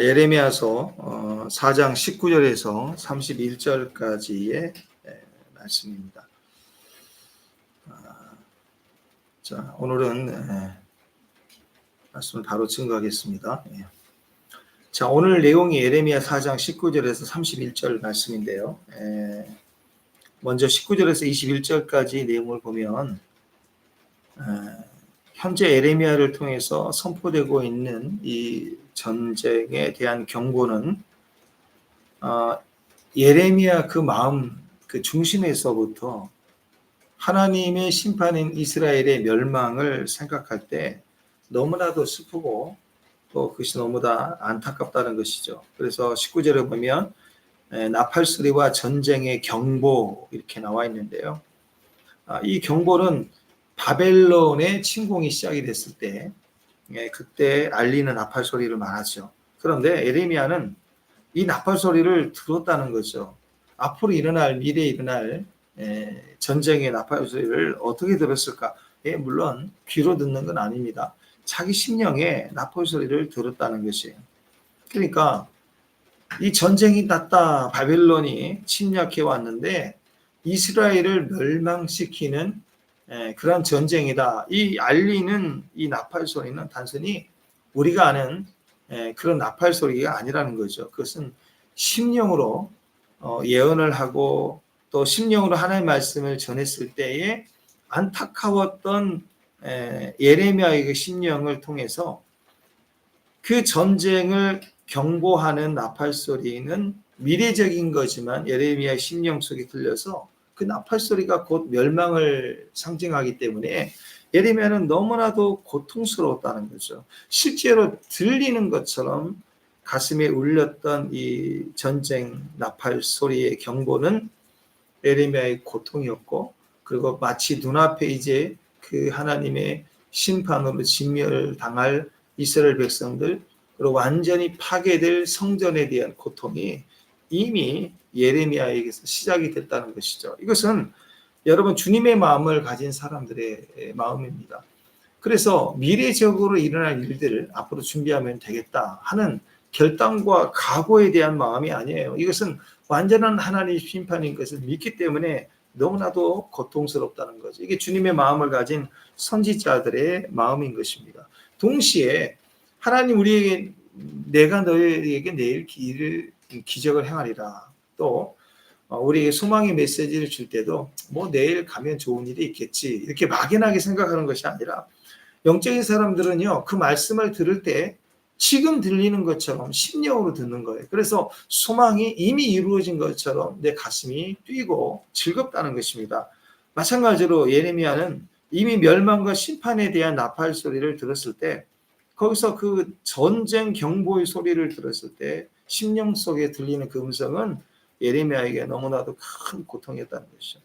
예레미야서 4장 19절에서 31절까지의 말씀입니다. 자, 오늘은 말씀을 바로 증거하겠습니다. 자, 오늘 내용이 예레미야 4장 19절에서 31절 말씀인데요. 먼저 19절에서 21절까지 내용을 보면 현재 예레미야를 통해서 선포되고 있는 이 전쟁에 대한 경고는 예레미야 그 마음, 그 중심에서부터 하나님의 심판인 이스라엘의 멸망을 생각할 때 너무나도 슬프고 또 그것이 너무나 안타깝다는 것이죠. 그래서 19절에 보면 나팔소리와 전쟁의 경보 이렇게 나와 있는데요. 이 경보는 바벨론의 침공이 시작이 됐을 때 그때 알리는 나팔 소리를 말하죠. 그런데 예레미야는 이 나팔 소리를 들었다는 거죠. 앞으로 일어날 미래에 일어날 전쟁의 나팔 소리를 어떻게 들었을까? 물론 귀로 듣는 건 아닙니다. 자기 심령에 나팔 소리를 들었다는 것이에요. 그러니까 이 전쟁이 났다. 바벨론이 침략해 왔는데 이스라엘을 멸망시키는 그런 전쟁이다. 이 알리는 이 나팔 소리는 단순히 우리가 아는 그런 나팔 소리가 아니라는 거죠. 그것은 심령으로 예언을 하고 또 심령으로 하나님의 말씀을 전했을 때에 안타까웠던 예레미야의 그 심령을 통해서 그 전쟁을 경고하는 나팔 소리는 미래적인 거지만 예레미야의 심령 속에 들려서 그 나팔 소리가 곧 멸망을 상징하기 때문에 예레미야는 너무나도 고통스러웠다는 거죠. 실제로 들리는 것처럼 가슴에 울렸던 이 전쟁 나팔 소리의 경보는 예레미야의 고통이었고, 그리고 마치 눈앞에 이제 그 하나님의 심판으로 진멸당할 이스라엘 백성들, 그리고 완전히 파괴될 성전에 대한 고통이 이미 예레미야에게서 시작이 됐다는 것이죠. 이것은 여러분 주님의 마음을 가진 사람들의 마음입니다. 그래서 미래적으로 일어날 일들을 앞으로 준비하면 되겠다 하는 결단과 각오에 대한 마음이 아니에요. 이것은 완전한 하나님의 심판인 것을 믿기 때문에 너무나도 고통스럽다는 거죠. 이게 주님의 마음을 가진 선지자들의 마음인 것입니다. 동시에 하나님 우리에게 내가 너희에게 내일 기적을 행하리라. 또 우리에게 소망의 메시지를 줄 때도 뭐 내일 가면 좋은 일이 있겠지 이렇게 막연하게 생각하는 것이 아니라 영적인 사람들은요 그 말씀을 들을 때 지금 들리는 것처럼 심령으로 듣는 거예요. 그래서 소망이 이미 이루어진 것처럼 내 가슴이 뛰고 즐겁다는 것입니다. 마찬가지로 예레미야는 이미 멸망과 심판에 대한 나팔 소리를 들었을 때 거기서 그 전쟁 경보의 소리를 들었을 때 심령 속에 들리는 그 음성은 예레미야에게 너무나도 큰 고통이었다는 것이죠.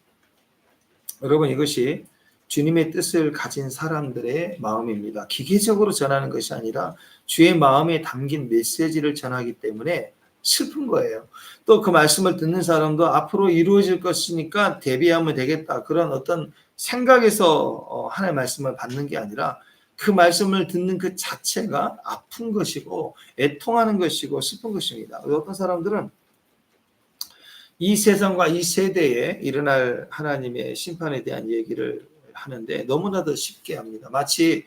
여러분 이것이 주님의 뜻을 가진 사람들의 마음입니다. 기계적으로 전하는 것이 아니라 주의 마음에 담긴 메시지를 전하기 때문에 슬픈 거예요. 또 그 말씀을 듣는 사람도 앞으로 이루어질 것이니까 대비하면 되겠다. 그런 어떤 생각에서 하나님의 말씀을 받는 게 아니라 그 말씀을 듣는 그 자체가 아픈 것이고 애통하는 것이고 슬픈 것입니다. 어떤 사람들은 이 세상과 이 세대에 일어날 하나님의 심판에 대한 얘기를 하는데 너무나도 쉽게 합니다. 마치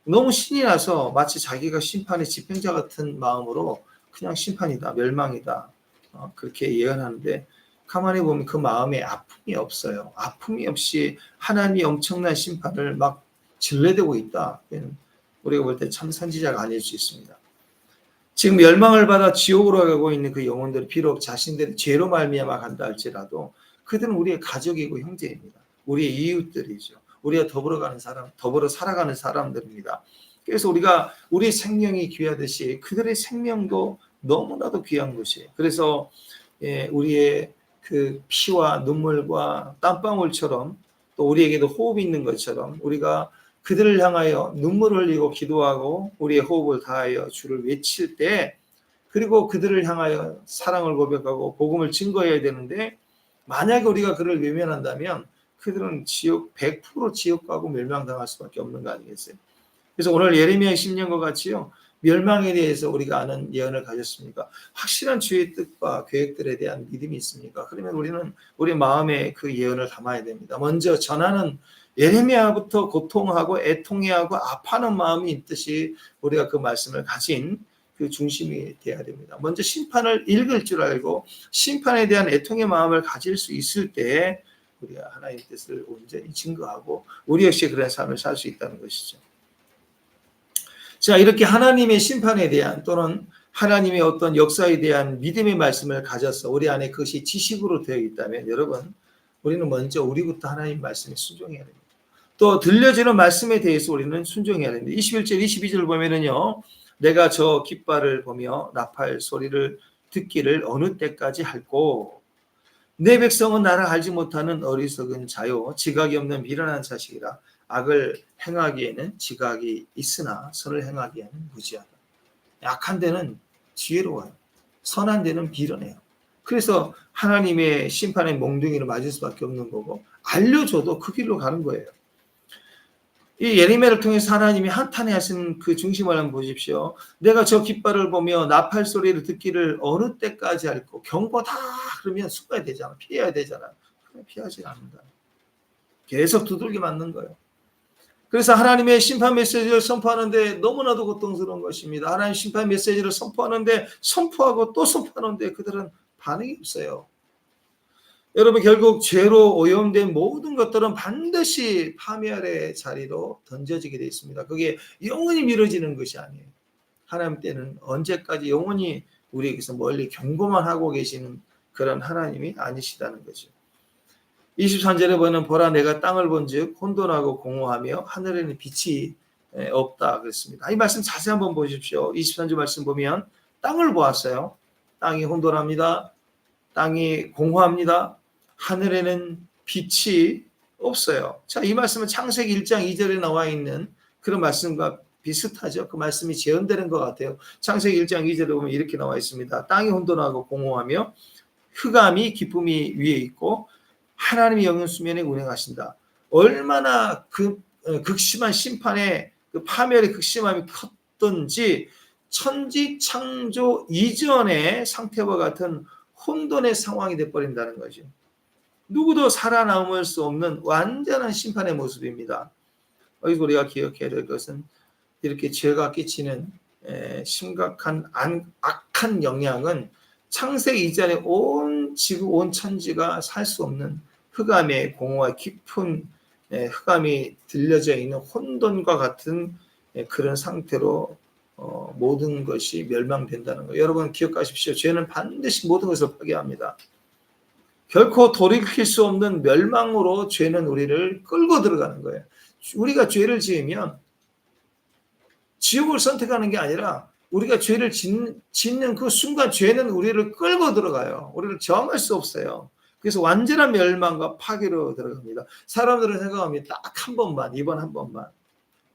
너무 신이 나서 마치 자기가 심판의 집행자 같은 마음으로 그냥 심판이다, 멸망이다 그렇게 예언하는데 가만히 보면 그 마음에 아픔이 없어요. 아픔이 없이 하나님이 엄청난 심판을 막 질러대고 있다. 우리가 볼 때 참 선지자가 아닐 수 있습니다. 지금 멸망을 받아 지옥으로 가고 있는 그 영혼들이 비록 자신들의 죄로 말미암아 간다 할지라도 그들은 우리의 가족이고 형제입니다. 우리의 이웃들이죠. 우리가 더불어 가는 사람, 더불어 살아가는 사람들입니다. 그래서 우리가 우리의 생명이 귀하듯이 그들의 생명도 너무나도 귀한 것이에요. 그래서 우리의 그 피와 눈물과 땀방울처럼 또 우리에게도 호흡이 있는 것처럼 우리가 그들을 향하여 눈물을 흘리고 기도하고 우리의 호흡을 다하여 주를 외칠 때 그리고 그들을 향하여 사랑을 고백하고 복음을 증거해야 되는데 만약에 우리가 그를 외면한다면 그들은 지옥 100% 지옥 가고 멸망당할 수밖에 없는 거 아니겠어요? 그래서 오늘 예레미야의 심령과 같이요 멸망에 대해서 우리가 아는 예언을 가졌습니까? 확실한 주의 뜻과 계획들에 대한 믿음이 있습니까? 그러면 우리는 우리 마음에 그 예언을 담아야 됩니다. 먼저 전하는 예레미야부터 고통하고 애통해하고 아파하는 마음이 있듯이 우리가 그 말씀을 가진 그 중심이 돼야 됩니다. 먼저 심판을 읽을 줄 알고 심판에 대한 애통의 마음을 가질 수 있을 때 우리가 하나님의 뜻을 온전히 증거하고 우리 역시 그런 삶을 살 수 있다는 것이죠. 자, 이렇게 하나님의 심판에 대한 또는 하나님의 어떤 역사에 대한 믿음의 말씀을 가져서 우리 안에 그것이 지식으로 되어 있다면 여러분, 우리는 먼저 우리부터 하나님 말씀에 순종해야 됩니다. 또 들려지는 말씀에 대해서 우리는 순종해야 됩니다. 21절 22절 보면은요, 내가 저 깃발을 보며 나팔 소리를 듣기를 어느 때까지 할꼬. 내 백성은 나를 알지 못하는 어리석은 자요 지각이 없는 미련한 자식이라. 악을 행하기에는 지각이 있으나 선을 행하기에는 무지하다. 약한 데는 지혜로워요. 선한 데는 미련해요. 그래서 하나님의 심판의 몽둥이를 맞을 수밖에 없는 거고 알려줘도 그 길로 가는 거예요. 이 예레미야를 통해서 하나님이 한탄해하신 그 중심을 한번 보십시오. 내가 저 깃발을 보며 나팔 소리를 듣기를 어느 때까지 할꼬. 경보다 그러면 숨어야 되잖아. 피해야 되잖아. 피하지 않는다. 계속 두들겨 맞는 거예요. 그래서 하나님의 심판 메시지를 선포하는데 너무나도 고통스러운 것입니다. 하나님 심판 메시지를 선포하는데 선포하고 또 선포하는데 그들은 반응이 없어요. 여러분 결국 죄로 오염된 모든 것들은 반드시 파멸의 자리로 던져지게 되어 있습니다. 그게 영원히 미뤄지는 것이 아니에요. 하나님 때는 언제까지 영원히 우리에게서 멀리 경고만 하고 계시는 그런 하나님이 아니시다는 거죠. 23절에 보면 보라 내가 땅을 본즉 혼돈하고 공허하며 하늘에는 빛이 없다 그랬습니다. 이 말씀 자세히 한번 보십시오. 23절 말씀 보면 땅을 보았어요. 땅이 혼돈합니다. 땅이 공허합니다. 하늘에는 빛이 없어요. 자, 이 말씀은 창세기 1장 2절에 나와 있는 그런 말씀과 비슷하죠. 그 말씀이 재현되는 것 같아요. 창세기 1장 2절에 보면 이렇게 나와 있습니다. 땅이 혼돈하고 공허하며 흑암이 기쁨이 위에 있고 하나님이 영원 수면에 운행하신다. 얼마나 극심한 심판의 그 파멸의 극심함이 컸던지 천지 창조 이전의 상태와 같은 혼돈의 상황이 되어버린다는 거죠. 누구도 살아남을 수 없는 완전한 심판의 모습입니다. 우리가 기억해야 될 것은 이렇게 죄가 끼치는 심각한 악한 영향은 창세기 이전에 온 지구 온 천지가 살 수 없는 흑암의 공허와 깊은 흑암이 들려져 있는 혼돈과 같은 그런 상태로 모든 것이 멸망된다는 거예요. 여러분 기억하십시오. 죄는 반드시 모든 것을 파괴합니다. 결코 돌이킬 수 없는 멸망으로 죄는 우리를 끌고 들어가는 거예요. 우리가 죄를 지으면 지옥을 선택하는 게 아니라 우리가 죄를 짓는 그 순간 죄는 우리를 끌고 들어가요. 우리를 저항할 수 없어요. 그래서 완전한 멸망과 파괴로 들어갑니다. 사람들은 생각합니다. 딱 한 번만, 이번 한 번만,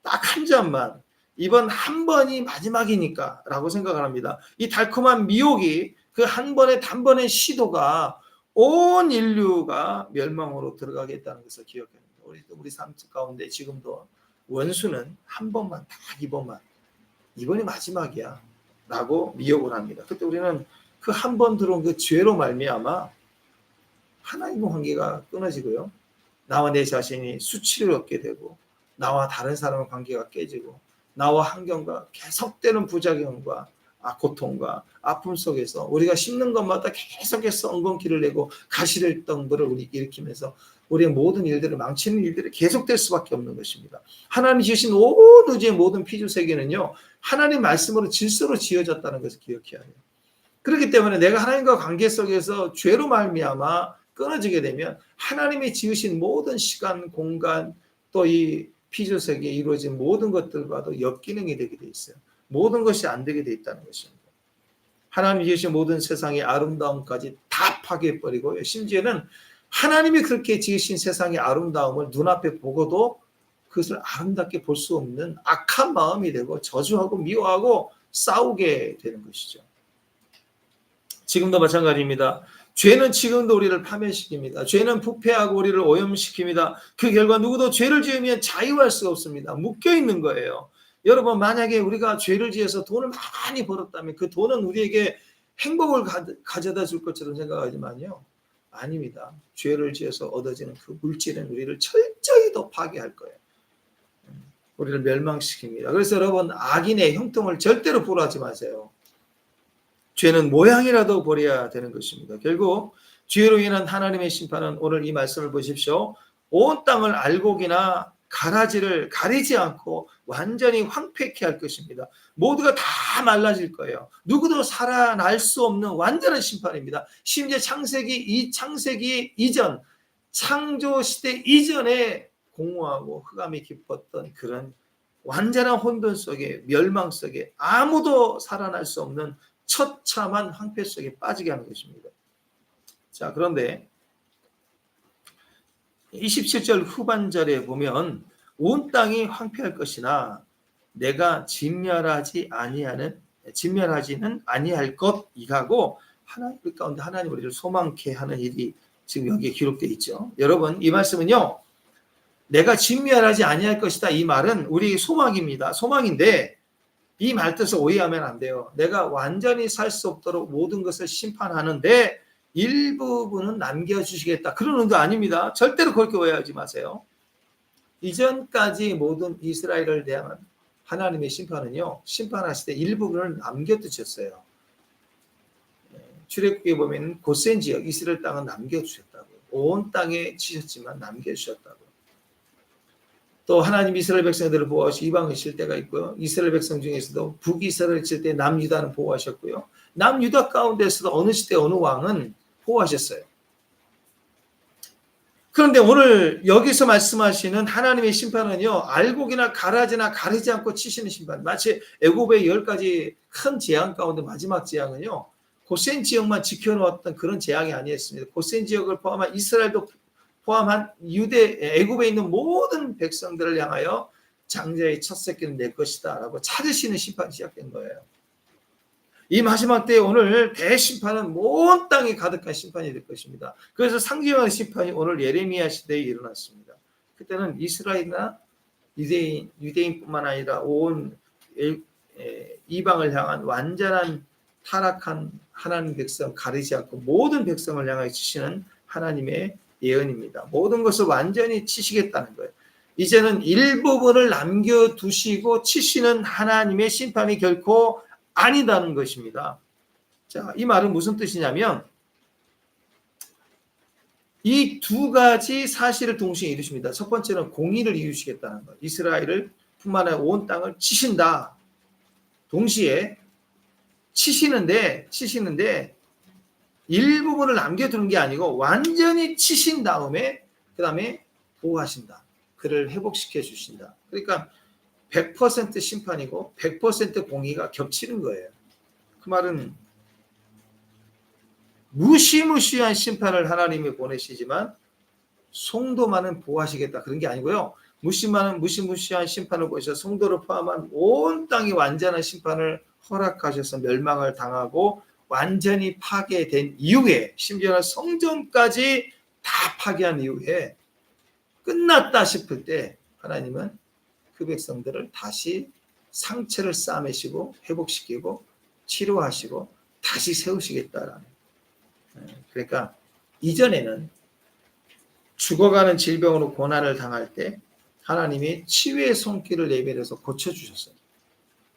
딱 한 잔만, 이번 한 번이 마지막이니까 라고 생각을 합니다. 이 달콤한 미혹이 그 한 번의 단번의 시도가 온 인류가 멸망으로 들어가겠다는 것을 기억해야 합니다. 우리 삶 가운데 지금도 원수는 한 번만, 딱 이번만, 이번이 마지막이야 라고 미혹을 합니다. 그때 우리는 그 한 번 들어온 그 죄로 말미암아 하나님과 관계가 끊어지고요. 나와 내 자신이 수치를 얻게 되고 나와 다른 사람의 관계가 깨지고 나와 환경과 계속되는 부작용과 고통과 아픔 속에서 우리가 씹는 것마다 계속해서 엉겅퀴를 내고 가시떨벌을 우리 일으키면서 우리의 모든 일들을 망치는 일들이 계속될 수밖에 없는 것입니다. 하나님이 지으신 온 우주의 모든 피조 세계는요. 하나님 말씀으로 질서로 지어졌다는 것을 기억해야 해요. 그렇기 때문에 내가 하나님과 관계 속에서 죄로 말미암아 끊어지게 되면 하나님이 지으신 모든 시간, 공간 또 이 피조 세계에 이루어진 모든 것들과도 역기능이 되게 돼 있어요. 모든 것이 안 되게 돼 있다는 것입니다. 하나님이 지으신 모든 세상의 아름다움까지 다 파괴해버리고 심지어는 하나님이 그렇게 지으신 세상의 아름다움을 눈앞에 보고도 그것을 아름답게 볼 수 없는 악한 마음이 되고 저주하고 미워하고 싸우게 되는 것이죠. 지금도 마찬가지입니다. 죄는 지금도 우리를 파멸시킵니다. 죄는 부패하고 우리를 오염시킵니다. 그 결과 누구도 죄를 지으면 자유할 수가 없습니다. 묶여 있는 거예요. 여러분, 만약에 우리가 죄를 지어서 돈을 많이 벌었다면 그 돈은 우리에게 행복을 가져다 줄 것처럼 생각하지만요, 아닙니다. 죄를 지어서 얻어지는 그 물질은 우리를 철저히 더 파괴할 거예요. 우리를 멸망시킵니다. 그래서 여러분, 악인의 형통을 절대로 보호하지 마세요. 죄는 모양이라도 버려야 되는 것입니다. 결국 죄로 인한 하나님의 심판은, 오늘 이 말씀을 보십시오. 온 땅을 알곡이나 가라지를 가리지 않고 완전히 황폐케 할 것입니다. 모두가 다 말라질 거예요. 누구도 살아날 수 없는 완전한 심판입니다. 심지어 창세기 이전, 창조시대 이전에 공허하고 흑암이 깊었던 그런 완전한 혼돈 속에, 멸망 속에 아무도 살아날 수 없는 처참한 황폐 속에 빠지게 하는 것입니다. 자, 그런데 27절 후반절에 보면 온 땅이 황폐할 것이나 내가 진멸하지는 아니할 것 이하고, 하나님 가운데 하나님 우리를 소망케 하는 일이 지금 여기에 기록되어 있죠. 여러분, 이 말씀은요, 내가 진멸하지 아니할 것이다, 이 말은 우리 소망입니다. 소망인데 이 말 뜻을 오해하면 안 돼요. 내가 완전히 살 수 없도록 모든 것을 심판하는데 일부분은 남겨주시겠다, 그런 의도 아닙니다. 절대로 그렇게 오해하지 마세요. 이전까지 모든 이스라엘을 대한 하나님의 심판은요, 심판하실 때 일부분을 남겨두셨어요. 출애굽기에 보면 고센 지역 이스라엘 땅은 남겨주셨다고요. 온 땅에 치셨지만 남겨주셨다고요. 또 하나님 이스라엘 백성들을 보호하시고 이방을 칠 때가 있고요. 이스라엘 백성 중에서도 북이스라엘을 칠 때 남유다는 보호하셨고요. 남유다 가운데서도 어느 시대 어느 왕은 보호하셨어요. 그런데 오늘 여기서 말씀하시는 하나님의 심판은요, 알곡이나 가라지나 가리지 않고 치시는 심판. 마치 애굽의 10가지 큰 재앙 가운데 마지막 재앙은요, 고센 지역만 지켜놓았던 그런 재앙이 아니었습니다. 고센 지역을 포함한 이스라엘도 포함한 애굽에 있는 모든 백성들을 향하여 장자의 첫 새끼는 내 것이다 라고 찾으시는 심판이 시작된 거예요. 이 마지막 때에 오늘 대심판은 온 땅에 가득한 심판이 될 것입니다. 그래서 상징하는 심판이 오늘 예레미야 시대에 일어났습니다. 그때는 이스라엘이나 유대인뿐만 아니라 온 이방을 향한 완전한 타락한 하나님 백성 가리지 않고 모든 백성을 향하여 치시는 하나님의 예언입니다. 모든 것을 완전히 치시겠다는 거예요. 이제는 일부분을 남겨두시고 치시는 하나님의 심판이 결코 아니다는 것입니다. 자, 이 말은 무슨 뜻이냐면 이 두 가지 사실을 동시에 이루십니다. 첫 번째는 공의를 이루시겠다는 것. 이스라엘을 뿐만 아니라 온 땅을 치신다. 동시에 치시는데 일부분을 남겨두는 게 아니고 완전히 치신 다음에 그 다음에 보호하신다. 그를 회복시켜 주신다. 그러니까 100% 심판이고 100% 공의가 겹치는 거예요. 그 말은 무시무시한 심판을 하나님이 보내시지만 성도만은 보호하시겠다, 그런 게 아니고요. 무시무시한 심판을 보셔서 성도를 포함한 온 땅이 완전한 심판을 허락하셔서 멸망을 당하고 완전히 파괴된 이후에, 심지어는 성전까지 다 파괴한 이후에 끝났다 싶을 때 하나님은 그 백성들을 다시 상처를 싸매시고 회복시키고 치료하시고 다시 세우시겠다라는. 그러니까 이전에는 죽어가는 질병으로 고난을 당할 때 하나님이 치유의 손길을 내밀어서 고쳐주셨어요.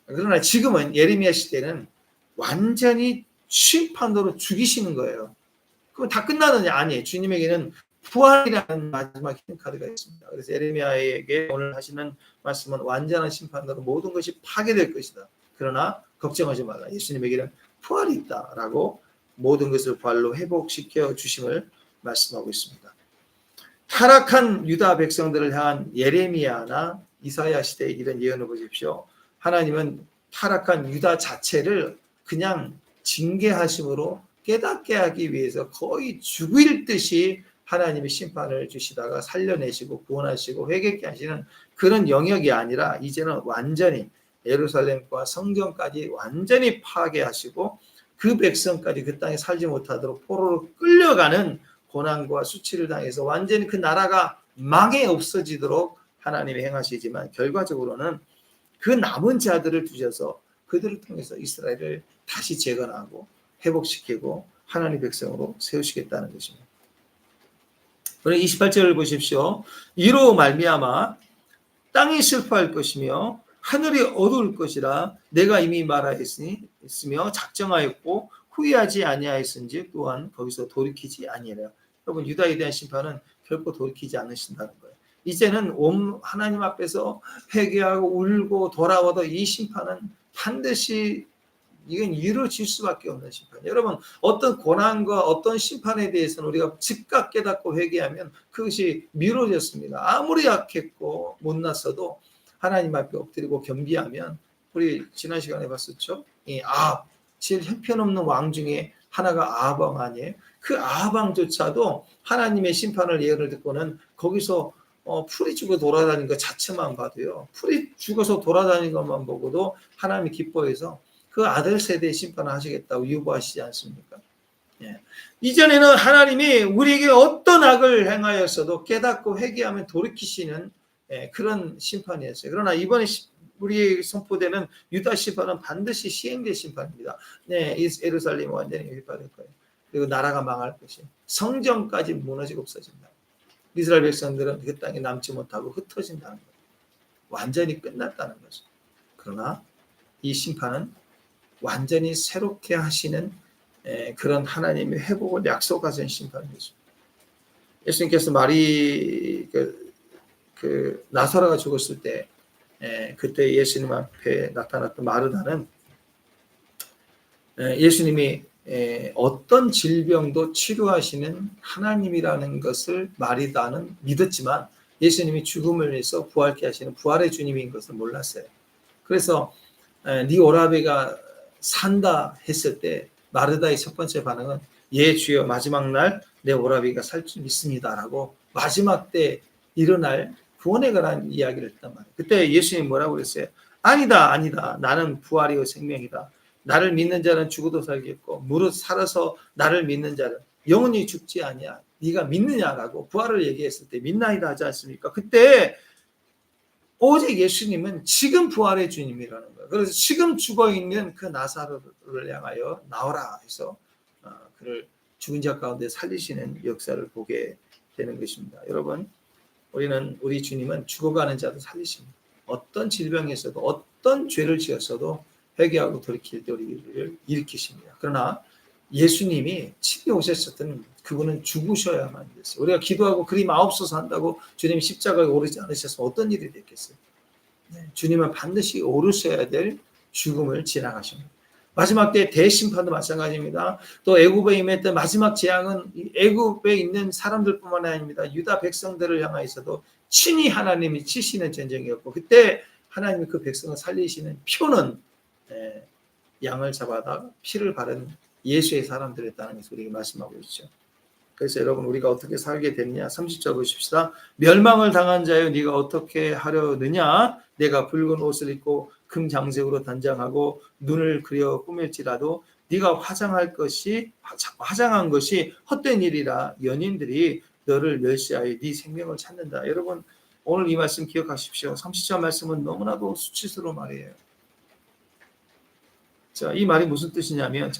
그러나 지금은 예레미야 시대는 완전히 심판으로 죽이시는 거예요. 그럼 다 끝나느냐? 아니에요. 주님에게는 부활이라는 마지막 히든카드가 있습니다. 그래서 예레미야에게 오늘 하시는 말씀은 완전한 심판으로 모든 것이 파괴될 것이다. 그러나 걱정하지 말라. 예수님에게는 부활이 있다라고 모든 것을 부활로 회복시켜 주심을 말씀하고 있습니다. 타락한 유다 백성들을 향한 예레미야나 이사야 시대의 이런 예언을 보십시오. 하나님은 타락한 유다 자체를 그냥 징계하심으로 깨닫게 하기 위해서 거의 죽일 듯이 하나님이 심판을 주시다가 살려내시고 구원하시고 회개케 하시는 그런 영역이 아니라 이제는 완전히 예루살렘과 성전까지 완전히 파괴하시고 그 백성까지 그 땅에 살지 못하도록 포로로 끌려가는 고난과 수치를 당해서 완전히 그 나라가 망해 없어지도록 하나님이 행하시지만 결과적으로는 그 남은 자들을 두셔서 그들을 통해서 이스라엘을 다시 재건하고 회복시키고 하나님의 백성으로 세우시겠다는 것입니다. 그럼 28절을 보십시오. 이로 말미암아 땅이 슬퍼할 것이며 하늘이 어두울 것이라 내가 이미 말하였으며 작정하였고 후회하지 아니하였은지 또한 거기서 돌이키지 아니하리라. 여러분, 유다에 대한 심판은 결코 돌이키지 않으신다는 거예요. 이제는 하나님 앞에서 회개하고 울고 돌아와도 이 심판은 반드시 이건 이루어질 수밖에 없는 심판. 여러분, 어떤 고난과 어떤 심판에 대해서는 우리가 즉각 깨닫고 회개하면 그것이 미뤄졌습니다. 아무리 약했고 못났어도 하나님 앞에 엎드리고 겸비하면, 우리 지난 시간에 봤었죠. 이 아합, 제일 형편없는 왕 중에 하나가 아합 왕 아니에요. 그 아합 왕조차도 하나님의 심판을 예언을 듣고는 거기서 풀이 죽어 돌아다니는 것 자체만 봐도요, 풀이 죽어서 돌아다니는 것만 보고도 하나님이 기뻐해서 그 아들 세대의 심판을 하시겠다고 유보하시지 않습니까? 예. 이전에는 하나님이 우리에게 어떤 악을 행하였어도 깨닫고 회개하면 돌이키시는 그런 심판이었어요. 그러나 이번에 우리에게 선포되는 유다 심판은 반드시 시행될 심판입니다. 네, 예루살렘이 완전히 회복될 거예요. 그리고 나라가 망할 것이에요. 성전까지 무너지고 없어진다. 이스라엘 백성들은 그 땅에 남지 못하고 흩어진다는 거예요. 완전히 끝났다는 거죠. 그러나 이 심판은 완전히 새롭게 하시는 그런 하나님의 회복을 약속하신 심판이죠. 예수님께서 나사로가 죽었을 때 그때 예수님 앞에 나타났던 마르다는 예수님이 어떤 질병도 치료하시는 하나님이라는 것을 마르다는 믿었지만 예수님이 죽음을 위해서 부활케 하시는 부활의 주님인 것을 몰랐어요. 그래서 네 오라비가 산다 했을 때 마르다의 첫 번째 반응은 예 주여 마지막 날 내 오라비가 살 줄 믿습니다라고 마지막 때 일어날 구원에 관한 이야기를 했단 말이에요. 그때 예수님이 뭐라고 그랬어요? 아니다 나는 부활이요 생명이다. 나를 믿는 자는 죽어도 살겠고 무릇 살아서 나를 믿는 자는 영원히 죽지 아니야. 네가 믿느냐라고 부활을 얘기했을 때 믿나이다 하지 않습니까? 그때 오직 예수님은 지금 부활의 주님이라는 거예요. 그래서 지금 죽어있는 그 나사로를 향하여 나오라 해서 그를 죽은 자 가운데 살리시는 역사를 보게 되는 것입니다. 여러분, 우리 주님은 죽어가는 자도 살리십니다. 어떤 질병에서도 어떤 죄를 지었어도 회개하고 돌이킬 때 우리를 일으키십니다. 그러나 예수님이 친히 오셨었던 그분은 죽으셔야만 됐어요. 우리가 기도하고 그리 마옵소서 한다고 주님이 십자가에 오르지 않으셨으면 어떤 일이 됐겠어요? 주님은 반드시 오르셔야 될 죽음을 지나가십니다. 마지막 때 대심판도 마찬가지입니다. 또 애굽에 임했던 마지막 재앙은 애굽에 있는 사람들뿐만 아닙니다. 유다 백성들을 향하여서도 친히 하나님이 치시는 전쟁이었고 그때 하나님이 그 백성을 살리시는 표는 양을 잡아다 피를 바른 예수의 사람들이었다는 것을 우리에게 말씀하고 있죠. 그래서 여러분 우리가 어떻게 살게 됐냐 30절 보십시다. 멸망을 당한 자여 네가 어떻게 하려느냐 내가 붉은 옷을 입고 금장색으로 단장하고 눈을 그려 꾸밀지라도 네가 화장한 것이 헛된 일이라 연인들이 너를 멸시하여 네 생명을 찾는다. 여러분 오늘 이 말씀 기억하십시오. 30절 말씀은 너무나도 수치스러운 말이에요. 자, 이 말이 무슨 뜻이냐면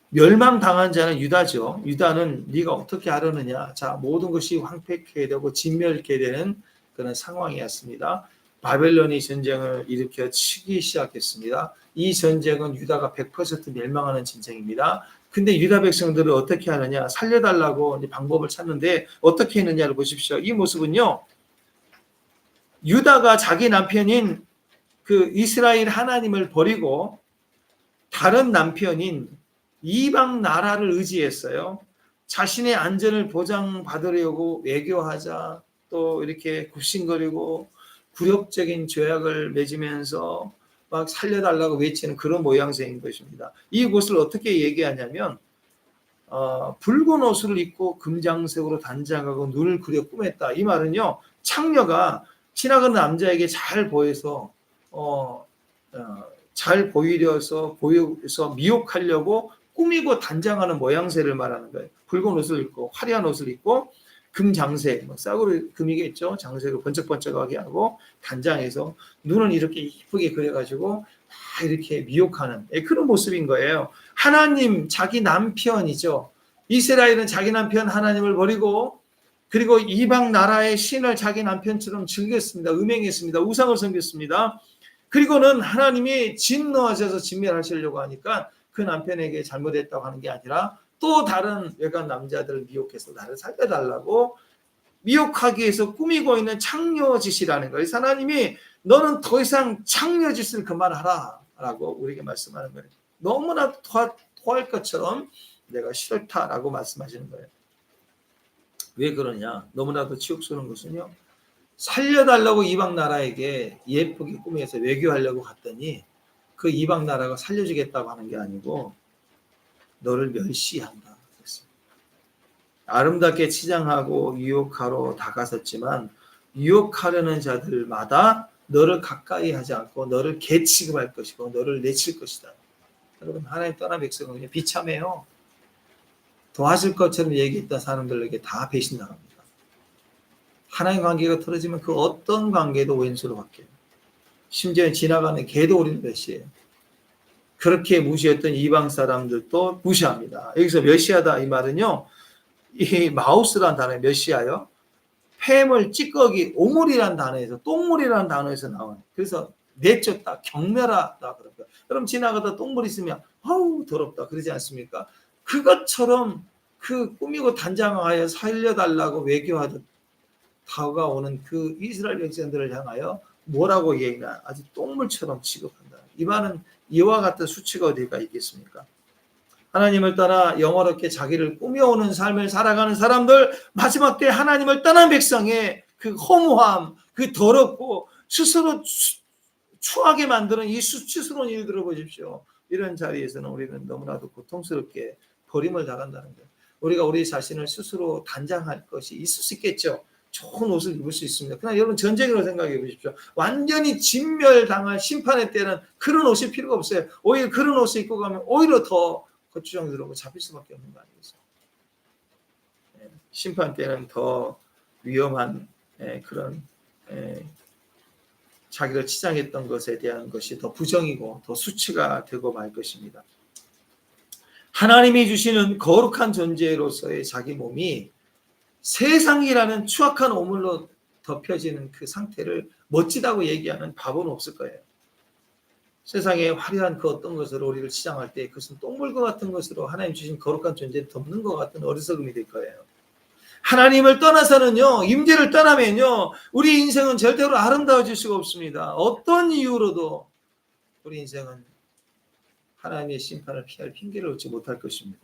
멸망당한 자는 유다죠. 유다는 네가 어떻게 하려느냐. 모든 것이 황폐케 되고 진멸케 되는 그런 상황이었습니다. 바벨론이 전쟁을 일으켜 치기 시작했습니다. 이 전쟁은 유다가 100% 멸망하는 전쟁입니다. 근데 유다 백성들을 어떻게 하느냐. 살려달라고 방법을 찾는데 어떻게 했느냐를 보십시오. 이 모습은요. 유다가 자기 남편인 그 이스라엘 하나님을 버리고 다른 남편인 이방 나라를 의지했어요. 자신의 안전을 보장받으려고 외교하자 또 이렇게 굽신거리고 굴욕적인 죄악을 맺으면서 막 살려달라고 외치는 그런 모양새인 것입니다. 이곳을 어떻게 얘기하냐면 붉은 옷을 입고 금장색으로 단장하고 눈을 그려 꾸몄다. 이 말은요. 창녀가 지나가는 남자에게 잘 보여서 잘 보이려서 미혹하려고 꾸미고 단장하는 모양새를 말하는 거예요. 붉은 옷을 입고 화려한 옷을 입고 금장색, 뭐 싸구려 금이겠죠. 장색을 번쩍번쩍하게 하고 단장해서 눈은 이렇게 이쁘게 그려가지고 이렇게 미혹하는 그런 모습인 거예요. 하나님, 자기 남편이죠. 이스라엘은 자기 남편 하나님을 버리고 그리고 이방 나라의 신을 자기 남편처럼 즐겼습니다. 음행했습니다. 우상을 섬겼습니다. 그리고는 하나님이 진노하셔서 진멸하시려고 하니까 그 남편에게 잘못했다고 하는 게 아니라 또 다른 외간 남자들을 미혹해서 나를 살려달라고 미혹하기 위해서 꾸미고 있는 창녀짓이라는 거예요. 하나님이 너는 더 이상 창녀짓을 그만하라 라고 우리에게 말씀하는 거예요. 너무나 토할 것처럼 내가 싫다라고 말씀하시는 거예요. 왜 그러냐? 너무나도 치욕스러운 것은요, 살려달라고 이방 나라에게 예쁘게 꾸며서 외교하려고 갔더니 그 이방 나라가 살려주겠다고 하는 게 아니고 너를 멸시한다 그랬습니다. 아름답게 치장하고 유혹하러 다가섰지만 유혹하려는 자들마다 너를 가까이 하지 않고 너를 개 취급할 것이고 너를 내칠 것이다. 여러분, 하나님 떠난 백성은 그냥 비참해요. 도와줄 것처럼 얘기했던 사람들에게 다 배신당합니다. 하나님 관계가 틀어지면 그 어떤 관계도 왼수로 바뀌어요. 심지어 지나가는 개도 우리를 멸시해요. 그렇게 무시했던 이방 사람들도 무시합니다. 여기서 멸시하다 이 말은요, 이 마우스라는 단어에 멸시하여 폐물, 찌꺼기, 오물이라는 단어에서 똥물이라는 단어에서 나와요. 그래서 내쫓다, 경멸하다 그런 거예요. 그럼 지나가다 똥물 있으면 아우 더럽다 그러지 않습니까? 그것처럼 그 꾸미고 단장하여 살려달라고 외교하듯 다가오는 그 이스라엘 백성들을 향하여 뭐라고 얘기하나? 아주 똥물처럼 취급한다. 이 말은 이와 같은 수치가 어디가 있겠습니까? 하나님을 따라 영어롭게 자기를 꾸며오는 삶을 살아가는 사람들, 마지막 때 하나님을 떠난 백성의 그 허무함, 그 더럽고 스스로 추하게 만드는 이 수치스러운 일 들어보십시오. 이런 자리에서는 우리는 너무나도 고통스럽게 버림을 당한다는 거예요. 우리가 우리 자신을 스스로 단장할 것이 있을 수 있겠죠. 좋은 옷을 입을 수 있습니다. 그러나 여러분, 전쟁으로 생각해 보십시오. 완전히 진멸당할 심판의 때는 그런 옷이 필요가 없어요. 오히려 그런 옷을 입고 가면 오히려 더 거추장스럽고 잡힐 수밖에 없는 거 아니겠어요? 심판 때는 더 위험한 그런 자기를 치장했던 것에 대한 것이 더 부정이고 더 수치가 되고 말 것입니다. 하나님이 주시는 거룩한 존재로서의 자기 몸이 세상이라는 추악한 오물로 덮여지는 그 상태를 멋지다고 얘기하는 바보는 없을 거예요. 세상에 화려한 그 어떤 것으로 우리를 치장할 때 그것은 똥물과 같은 것으로 하나님 주신 거룩한 존재를 덮는 것 같은 어리석음이 될 거예요. 하나님을 떠나서는요, 임재를 떠나면요, 우리 인생은 절대로 아름다워질 수가 없습니다. 어떤 이유로도 우리 인생은 하나님의 심판을 피할 핑계를 얻지 못할 것입니다.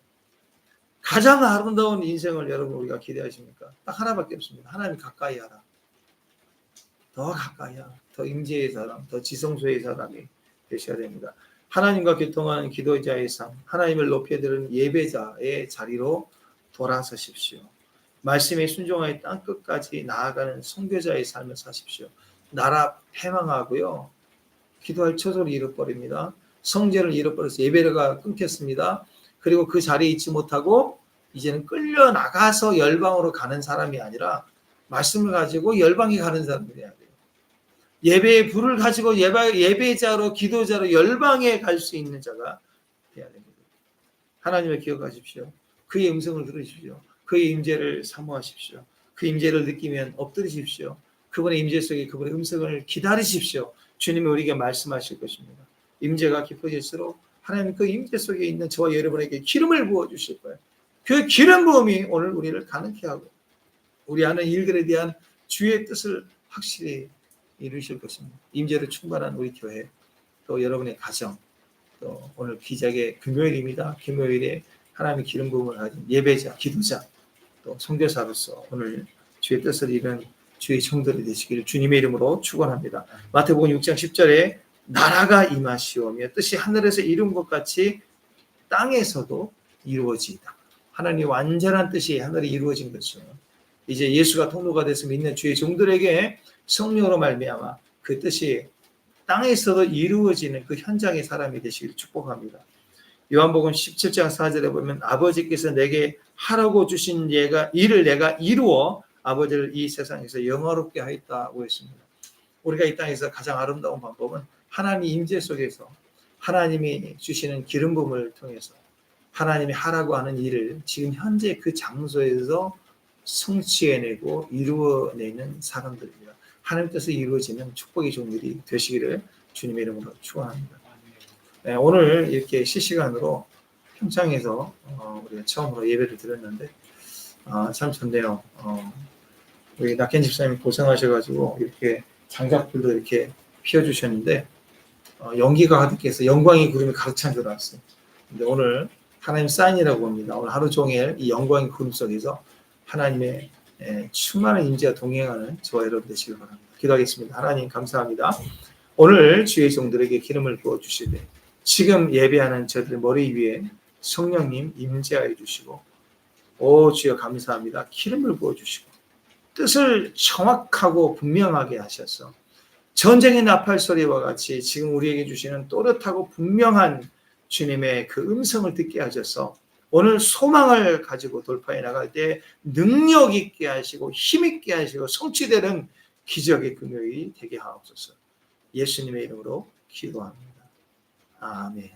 가장 아름다운 인생을 여러분 우리가 기대하십니까? 딱 하나밖에 없습니다. 하나님 가까이 하라. 더 가까이 하라. 더 임재의 사람, 더 지성소의 사람이 되셔야 됩니다. 하나님과 교통하는 기도자의 삶, 하나님을 높여드리는 예배자의 자리로 돌아서십시오. 말씀에 순종하여 땅끝까지 나아가는 선교자의 삶을 사십시오. 나라 패망하고요, 기도할 처소를 잃어버립니다. 성전을 잃어버려서 예배가 끊겼습니다. 그리고 그 자리에 있지 못하고 이제는 끌려나가서 열방으로 가는 사람이 아니라 말씀을 가지고 열방에 가는 사람이 돼야 돼요. 예배의 불을 가지고 예배자로, 기도자로 열방에 갈 수 있는 자가 돼야 됩니다. 하나님을 기억하십시오. 그의 음성을 들으십시오. 그의 임재를 사모하십시오. 그 임재를 느끼면 엎드리십시오. 그분의 임재 속에 그분의 음성을 기다리십시오. 주님이 우리에게 말씀하실 것입니다. 임재가 깊어질수록 하나님 그 임재 속에 있는 저와 여러분에게 기름을 부어주실 거예요. 그 기름 부음이 오늘 우리를 가능케 하고 우리 하는 일들에 대한 주의 뜻을 확실히 이루실 것입니다. 임재로 충만한 우리 교회, 또 여러분의 가정, 또 오늘 기적의 금요일입니다. 금요일에 하나님의 기름 부음을 가진 예배자, 기도자, 또 선교사로서 오늘 주의 뜻을 이룬 주의 성도들이 되시기를 주님의 이름으로 축원합니다. 마태복음 6장 10절에 나라가 임하시오며 뜻이 하늘에서 이룬 것 같이 땅에서도 이루어지이다. 하나님의 완전한 뜻이 하늘에 이루어진 것처럼 이제 예수가 통로가 돼서 믿는 주의 종들에게 성령으로 말미암아 그 뜻이 땅에서도 이루어지는 그 현장의 사람이 되시기를 축복합니다. 요한복음 17장 4절에 보면 아버지께서 내게 하라고 주신 일을 내가 이루어 아버지를 이 세상에서 영화롭게 하였다고 했습니다. 우리가 이 땅에서 가장 아름다운 방법은 하나님 임재 속에서 하나님이 주시는 기름 부음을 통해서 하나님이 하라고 하는 일을 지금 현재 그 장소에서 성취해내고 이루어내는 사람들입니다. 하나님 뜻이 이루어지는 축복이 좋은 일이 되시기를 주님의 이름으로 축원합니다. 네, 오늘 이렇게 실시간으로 평창에서 우리가 처음으로 예배를 드렸는데 참 좋네요. 우리 낙현 집사님이 고생하셔가지고 이렇게 장작불도 이렇게 피워주셨는데 연기가 가득해서 영광의 구름이 가득 찬 줄 알았어요. 근데 오늘 하나님 사인이라고 봅니다. 오늘 하루 종일 이 영광의 구름 속에서 하나님의 충만한 임재가 동행하는 저와 여러분 되시길 바랍니다. 기도하겠습니다. 하나님 감사합니다. 오늘 주의 종들에게 기름을 부어주시되 지금 예배하는 저들 머리 위에 성령님 임재하여 주시고 오 주여 감사합니다. 기름을 부어주시고 뜻을 정확하고 분명하게 하셔서 전쟁의 나팔 소리와 같이 지금 우리에게 주시는 또렷하고 분명한 주님의 그 음성을 듣게 하셔서 오늘 소망을 가지고 돌파해 나갈 때 능력 있게 하시고 힘 있게 하시고 성취되는 기적의 금요일이 되게 하옵소서. 예수님의 이름으로 기도합니다. 아멘.